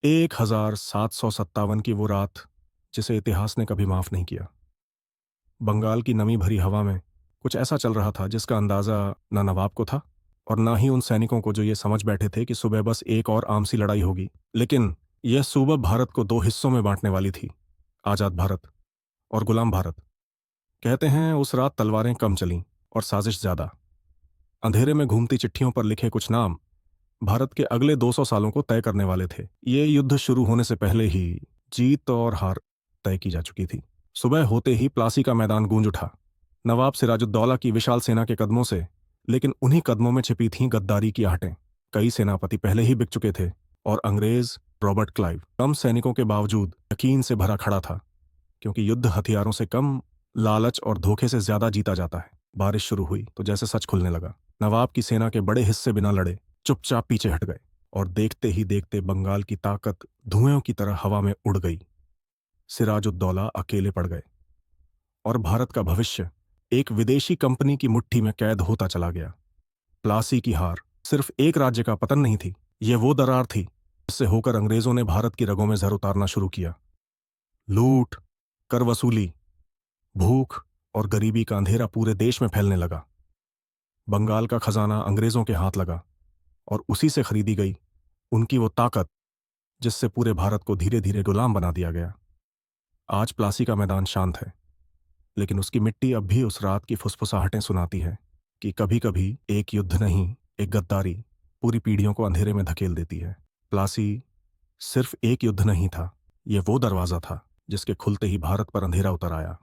1757 की वो रात जिसे इतिहास ने कभी माफ नहीं किया। बंगाल की नमी भरी हवा में कुछ ऐसा चल रहा था जिसका अंदाजा ना नवाब को था और ना ही उन सैनिकों को जो ये समझ बैठे थे कि सुबह बस एक और आमसी लड़ाई होगी। लेकिन यह सुबह भारत को दो हिस्सों में बांटने वाली थी, आजाद भारत और गुलाम भारत। कहते हैं उस रात तलवारें कम चलीं और साजिश ज्यादा। अंधेरे में घूमती चिट्ठियों पर लिखे कुछ नाम भारत के अगले 200 सालों को तय करने वाले थे। ये युद्ध शुरू होने से पहले ही जीत और हार तय की जा चुकी थी। सुबह होते ही प्लासी का मैदान गूंज उठा, नवाब सिराजुद्दौला की विशाल सेना के कदमों से। लेकिन उन्हीं कदमों में छिपी थीं गद्दारी की आहटें। कई सेनापति पहले ही बिक चुके थे और अंग्रेज रॉबर्ट क्लाइव कम सैनिकों के बावजूद यकीन से भरा खड़ा था, क्योंकि युद्ध हथियारों से कम, लालच और धोखे से ज्यादा जीता जाता है। बारिश शुरू हुई तो जैसे सच खुलने लगा। नवाब की सेना के बड़े हिस्से बिना लड़े चुपचाप पीछे हट गए और देखते ही देखते बंगाल की ताकत धुएं की तरह हवा में उड़ गई। सिराजुद्दौला अकेले पड़ गए और भारत का भविष्य एक विदेशी कंपनी की मुट्ठी में कैद होता चला गया। प्लासी की हार सिर्फ एक राज्य का पतन नहीं थी, यह वो दरार थी जिससे होकर अंग्रेजों ने भारत की रगों में जहर उतारना शुरू किया। लूट, कर वसूली, भूख और गरीबी का अंधेरा पूरे देश में फैलने लगा। बंगाल का खजाना अंग्रेजों के हाथ लगा और उसी से खरीदी गई उनकी वो ताकत जिससे पूरे भारत को धीरे धीरे गुलाम बना दिया गया। आज प्लासी का मैदान शांत है, लेकिन उसकी मिट्टी अब भी उस रात की फुसफुसाहटें सुनाती है कि कभी कभी एक युद्ध नहीं, एक गद्दारी पूरी पीढ़ियों को अंधेरे में धकेल देती है। प्लासी सिर्फ एक युद्ध नहीं था, यह वो दरवाजा था जिसके खुलते ही भारत पर अंधेरा उतर आया।